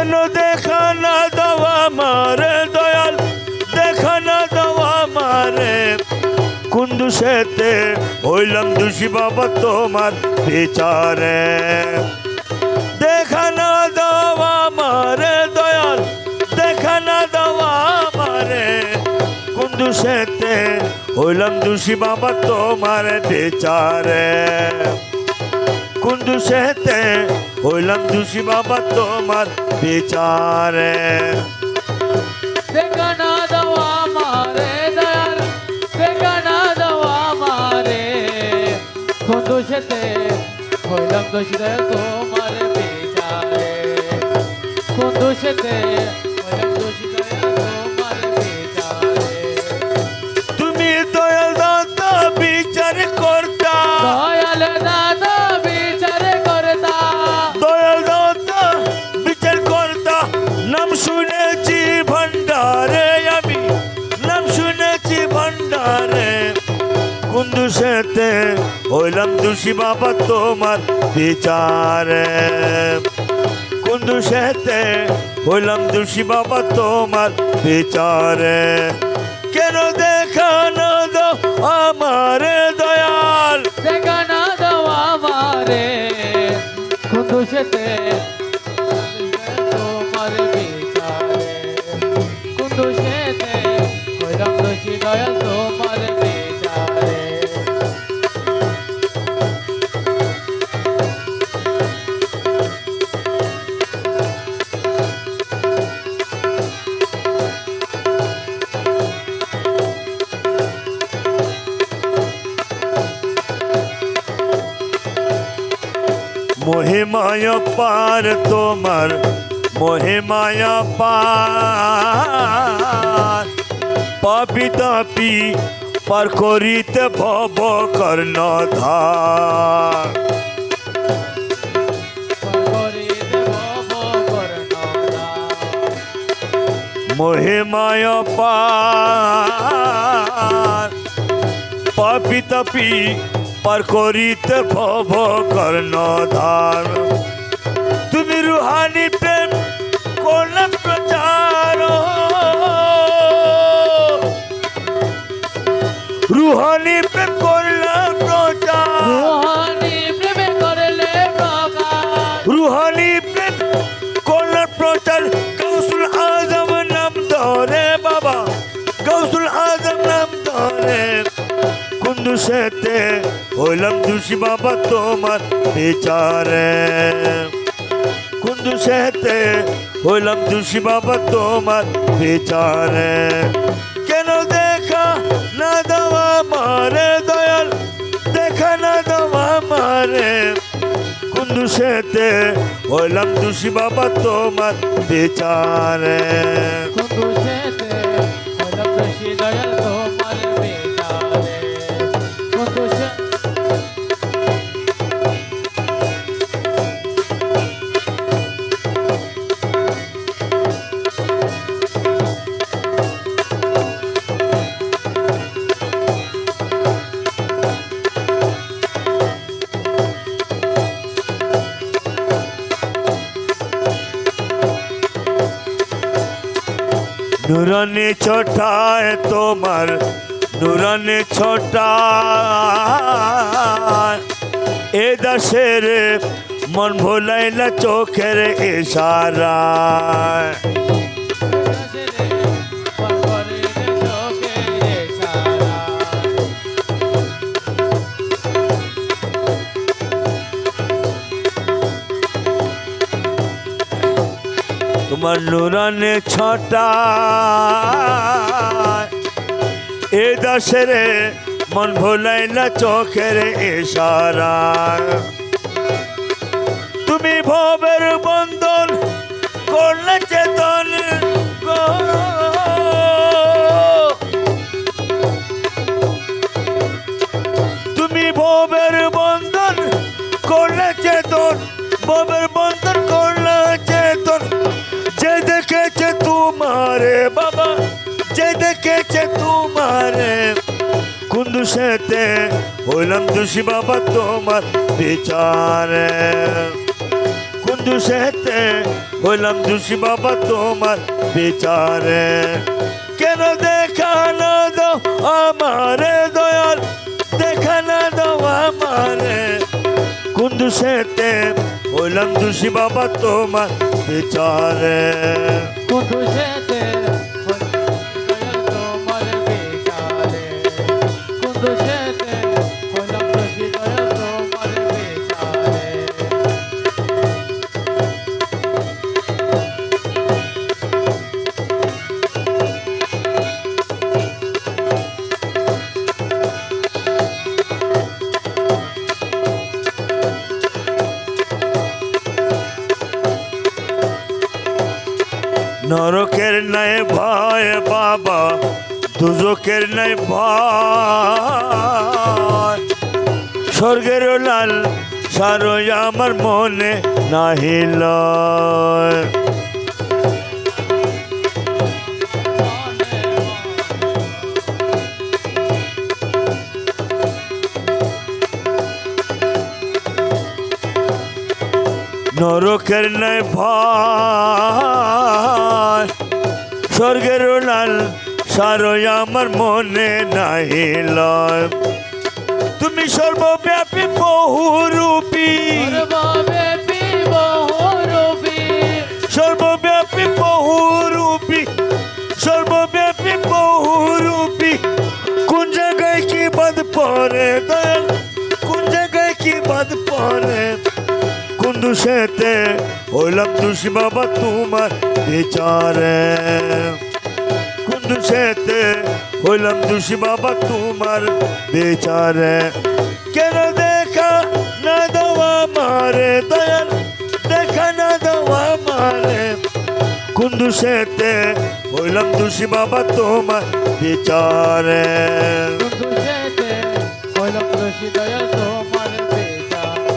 কেন দেখা না দেওয়া মারে দয়াল, দেখা না দেওয়া মারে। কোন দোষেতে হইলাম দোষী বাবা তোমার বিচারে। দেখা না দেওয়া মারে দয়াল, দেখা না দেওয়া মারে। কোন দোষেতে হইলাম দোষী বাবা তোমার বিচারে। কোন দোষেতে হইলাম দোষী বাবা তোমার বিচারে। দেখা না দেওয়া মারে দয়াল, দেখা না দেওয়া মারে। কোন দোষেতে হইলাম দোষী দয়াল তোমার বিচারে। কোন দোষেতে হইলাম দোষী দয়াল তোমার বিচারে। তুমি দয়াল দাতা বিচার কর্তা, দয়াল দাদা বিচার করতা, দয়াল দাতা বিচার কর্তা। নাম শুনেছি ভান্ডারে, আমি নাম শুনেছি ভান্ডারে। কোন দোষেতে হইলাম দোষী বাবা তোমার বিচারে। কোন দোষেতে হইলাম দোষী বাবা তোমার বিচারে। কেন দেখা না দাও আমারে দয়াল, দেখা না দেওয়া মারে। কোন দোষেতে তোমার বিচারে। কোন দোষেতে হইলাম দোষী দয়াল তোমার বিচারে। মহিমায় পার তোমার, মহিমায় পার। পাপি তাপি পার করিতে ভব কর্ণধার। মহিমায় পার। পাপি তাপি পার করিতে ভব কর্ণধার। তুমি রুহানি প্রেম করলে প্রচার, রুহানি প্রেম করলে প্রচার। রুহানি প্রেমে করলে প্রকাশ, রুহানি প্রেম করলে প্রচার। গৌসুল আজম নাম ধরে বাবা, গৌসুল আজম নাম ধরে। কোন দোষেতে হইলাম দোষী বাবা তোমার বিচারে। কোন দোষেতে হইলাম দোষী বাবা তোমার বিচারে। কেন দেখা না দেওয়া মারে দয়াল, দেখা না দেওয়া মারে। কোন দোষেতে হইলাম দোষী বাবা তোমার বিচারে। কোন দোষেতে হইলাম দোষী দয়াল তোমার বিচারে। কোন দোষে নুরানি ছোটায় তোমার, নুরানি ছোটায়। এ দাসের মন ভোলাইলা চোখের ইশারায়। তোমার নুরানি ছোটায়। এ দাসের মন ভোলাইলা চোখের ইশারায়। তুমি ভবের বন্ধন করলে চেতন গো। তুমি ভবের বন্ধন করলে চেতন, ভবের বন্ধন করলে চেতন। যে দেখেছে তোমারে বাবা, যে দেখেছে তোমারে। কোন দোষেতে হইলাম দোষী বাবা তোমার বিচারে। কোন দোষেতে হইলাম দোষী বাবা তোমার বিচারে। কেন দেখা না দাও আমারে দয়াল, দেখা না দাও আমারে, কোন দোষেতে হইলাম দোষী বাবা তোমার বিচারে। কোন দোষেতে দয়াল তোমার বিচারে, কোন দোষেতে হইলাম দোষী দয়াল তোমার বিচারে। নরকের নাই ভয় বাবা, দুজকের নাই ভয়, স্বর্গের লাল সারই আমার মনে নাহিল। নরকের নাই ভয়, স্বর্গের লাল সারই আমার মনে নাহিল। তুমি সর্বব্যাপী বহুরূপী, সর্বব্যাপী বহুরূপী, সর্বব্যাপী বহুরূপী, সর্বব্যাপী বহুরূপী, কোন জায়গায় কি বাদ পড়ে দয়াল, কোন জায়গায় কি বাদ পড়ে, কোন দোষেতে হইলাম দোষী বাবা তোমার বিচারে। কোন দোষেতে হইলাম দোষী বাবা তোমার বিচারে। কেন দেখা না দাও আমারে দয়াল, দেখা না দাও আমারে, কোন দোষেতে হইলাম দোষী বাবা তোমার বিচারে। কোন দোষেতে হইলাম দোষী দয়াল তোমার বিচারে।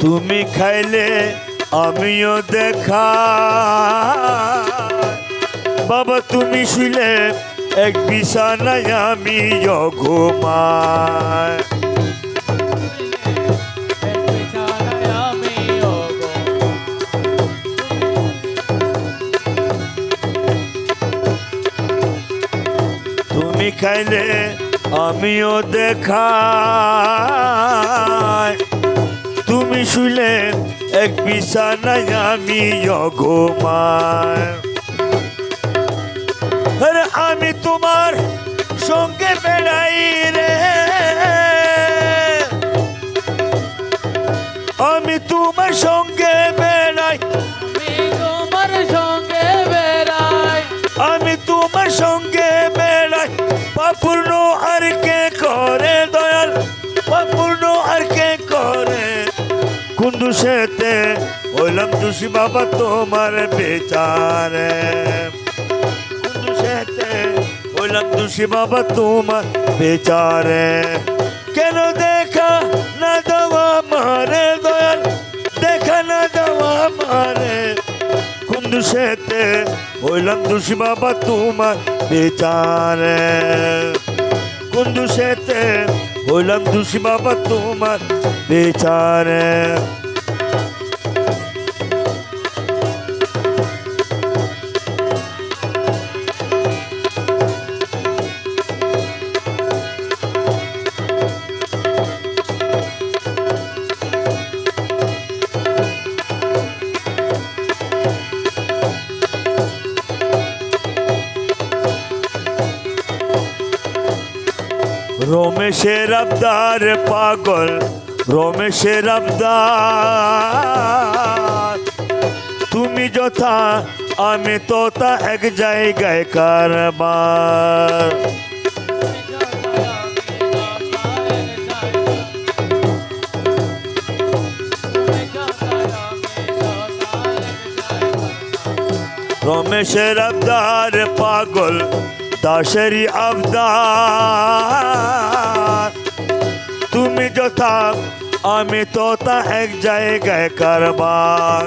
তুমি খাইলে আমিও দেখা বাবা, তুমি শুলে এক বিছানায় আমিও ঘুমাই। তুমি খাইলে আমিও দেখা, তুমি শুলে এক বিছানায় আমিও ঘুমাই। আরে আমি তোমার সঙ্গে বেড়াই রে, আমি তোমার সঙ্গে বেড়াই, আমি তোমার সঙ্গে বেড়াই, আমি তোমার সঙ্গে বেড়াই, পাপূর্ণ আর কে করে দয়াল, পাপূর্ণ আর কে করে, কোন দোষেতে হইলাম দোষী বাবা তোমার বিচারে। কোন দোষেতে হইলাম দোষী বাবা তোমার বিচারে। কেন দেখা না দাও আমারে দয়াল, দেখা না দাও আমারে, কোন দোষেতে হইলাম দোষী বাবা তোমার বিচারে। কোন দোষেতে হইলাম দোষী বাবা তোমার বিচারে। রমেশের আবদার পাগল, রমেশের আবদার, তুমি যথা আমি তোতা এক জায়গায় কারবার। রমেশের আবদার পাগল, দাসেরই আবদার, তুমি যথা আমি তোতা এক জায়গায় কারবার।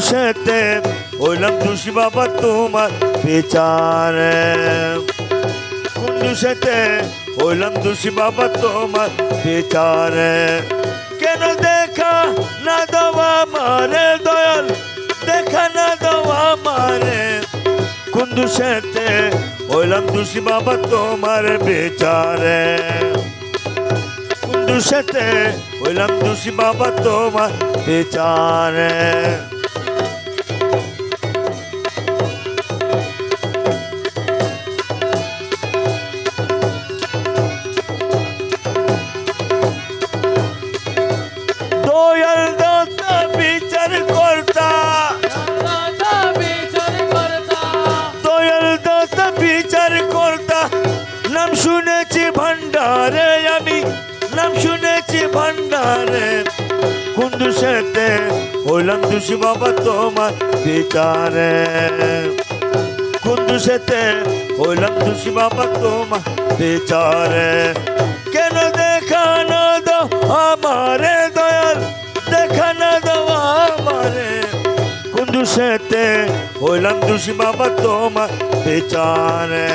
দোষেতে হইলাম দোষী বাবা তোমার বিচারে কোন দোষেতে হইলাম দোষী বাবা তোমার বিচারে কেন দেখা না দেওয়া মারে দয়াল দেখা না দেওয়া মারে কোন দোষেতে হইলাম দোষী বাবা তোমার বিচারে কোন দোষেতে হইলাম দোষী বাবা তোমার বিচারে দয়াল দাতা বিচার কর্তা দাতা বিচার করতা দয়াল দাতা বিচার কর্তা নাম শুনেছি ভান্ডারে আমি নাম শুনেছি ভান্ডারে কোন দোষেতে হইলাম দোষী বাবা তোমার বিচারে কোন দোষেতে হইলাম দোষী বাবা তোমার বিচারে কেন দেখা না দাও আমারে দয়াল দেখা না দাও আমারে কোন দোষেতে হইলাম দোষী বাবা তোমার বিচারে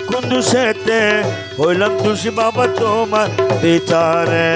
কোন দোষেতে হইলাম দোষী বাবা তোমার বিচারে